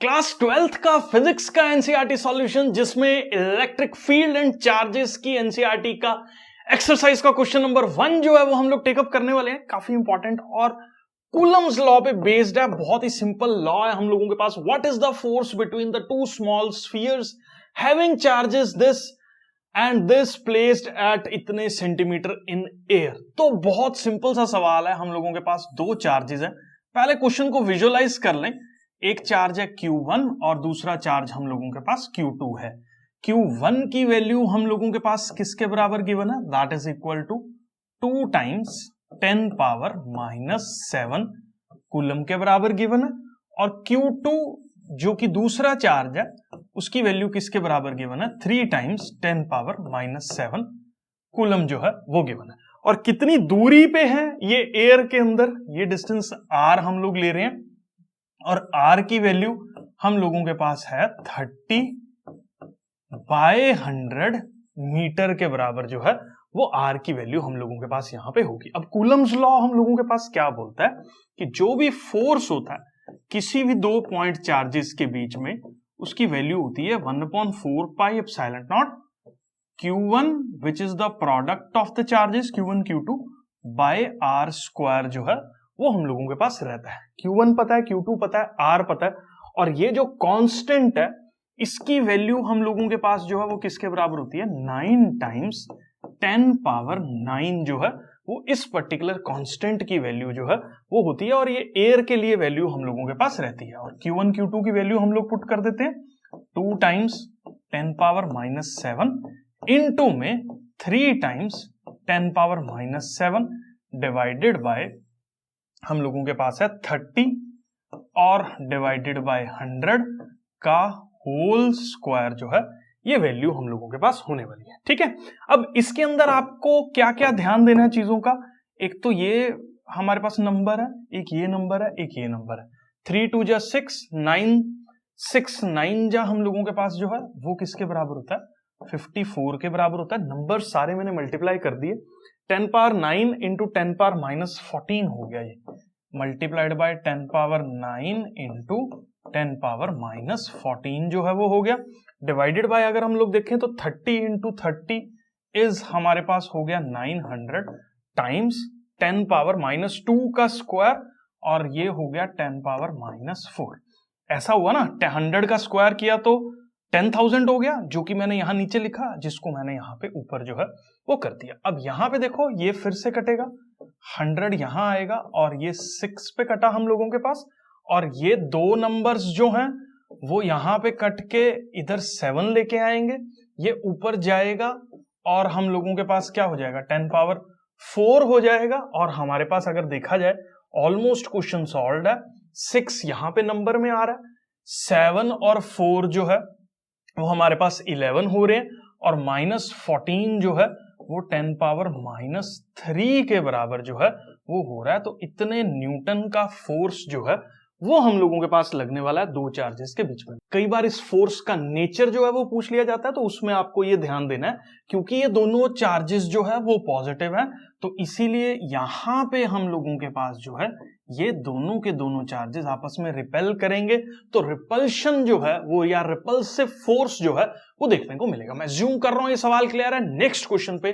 Class 12th का physics का NCERT solution जिसमें इलेक्ट्रिक फील्ड एंड चार्जेस की एनसीईआरटी का एक्सरसाइज का क्वेश्चन नंबर 1 जो है वो हम लोग टेकअप करने वाले हैं। काफी इंपॉर्टेंट और कूलम्स लॉ पे बेस्ड है। बहुत ही सिंपल लॉ है हम लोगों के पास। What is the force between the two small spheres having charges this and this placed at इतने सेंटीमीटर इन एयर। तो बहुत सिंपल सा सवाल है। हम लोगों के पास दो चार्जेस है। पहले क्वेश्चन को विजुअलाइज कर लें। एक चार्ज है Q1 और दूसरा चार्ज हम लोगों के पास Q2 है। Q1 की वैल्यू हम लोगों के पास किसके बराबर गिवन है? That is equal to 2 times 10 power -7 coulomb के बराबर गिवन है। और Q2 जो कि दूसरा चार्ज है उसकी वैल्यू किसके बराबर गिवन है? 3 टाइम्स 10 पावर -7 कूलम जो है वो गिवन है। और कितनी दूरी पे है ये एयर के अंदर? ये डिस्टेंस R हम लोग ले रहे हैं और R की वैल्यू हम लोगों के पास है 30/100 मीटर के बराबर जो है वो R की वैल्यू हम लोगों के पास यहां पे होगी। अब कूलम्स लॉ हम लोगों के पास क्या बोलता है कि जो भी फोर्स होता है किसी भी दो पॉइंट चार्जेस के बीच में उसकी वैल्यू होती है 1/4 pi epsilon naught Q1 which is the product of the charges Q1 Q2 by R square जो है वो हम लोगों के पास रहता है। Q1 पता है, Q2 पता है, R पता है। और ये जो कांस्टेंट है इसकी वैल्यू हम लोगों के पास जो है वो किसके बराबर होती है? 9 टाइम्स 10 पावर 9 जो है वो इस पर्टिकुलर कांस्टेंट की वैल्यू जो है वो होती है। और ये एयर के लिए वैल्यू हम लोगों के पास रहती है। और Q1 Q2 की वैल्यू हम लोग पुट कर देते हैं 2 टाइम्स 10 पावर -7 इनटू में 3 टाइम्स 10 पावर -7 डिवाइडेड बाय हम लोगों के पास है 30 और डिवाइडेड बाय 100 का होल स्क्वायर जो है ये वैल्यू हम लोगों के पास होने वाली है। ठीक है, अब इसके अंदर आपको क्या क्या ध्यान देना है चीजों का? एक तो ये हमारे पास नंबर है, एक ये नंबर है, एक ये नंबर है। 3 2 जा 6 9 6 9 जा हम लोगों के पास जो है वो किसके बराबर होता है? 54 के बराबर होता है। नंबर सारे मैंने मल्टीप्लाई कर दिए। 10 पावर 9 इंटू 10 पावर -14 हो गया ये, multiplied by 10 power 9 into 10 power -14 जो है वो हो गया। डिवाइडेड बाय अगर हम लोग देखें तो 30 इंटू 30 इज हमारे पास हो गया 900 टाइम्स 10 पावर -2 का स्क्वायर और ये हो गया 10 पावर -4। ऐसा हुआ ना, 100 का स्क्वायर किया तो 10,000 हो गया, जो कि मैंने यहां नीचे लिखा, जिसको मैंने यहां पे ऊपर जो है वो कर दिया। अब यहां पे देखो ये फिर से कटेगा, 100 यहां आएगा और ये 6 पे कटा हम लोगों के पास। और ये दो नंबर्स जो हैं वो यहां पे कट के इधर 7 लेके आएंगे, ये ऊपर जाएगा और हम लोगों के पास क्या हो जाएगा? 10 पावर 4 हो जाएगा। और हमारे पास अगर देखा जाए ऑलमोस्ट क्वेश्चन सॉल्व है। 6 यहां पे नंबर में आ रहा है, 7 और 4 जो है वो हमारे पास 11 हो रहे हैं और -14 जो है वो 10 पावर -3 के बराबर जो है वो हो रहा है। तो इतने न्यूटन का फोर्स जो है वो हम लोगों के पास लगने वाला है दो चार्जेस के बीच में। कई बार इस फोर्स का नेचर जो है वो पूछ लिया जाता है, तो उसमें आपको ये ध्यान देना है क्योंकि ये दोनों चार्जेस जो है वो पॉजिटिव है, तो इसीलिए यहां पे हम लोगों के पास जो है ये दोनों के दोनों चार्जेस आपस में रिपेल करेंगे। तो रिपल्शन जो है वो या रिपल्सिव फोर्स जो है वो देखने को मिलेगा। मैं ज्यूम कर रहा हूं ये सवाल क्लियर है। नेक्स्ट क्वेश्चन पे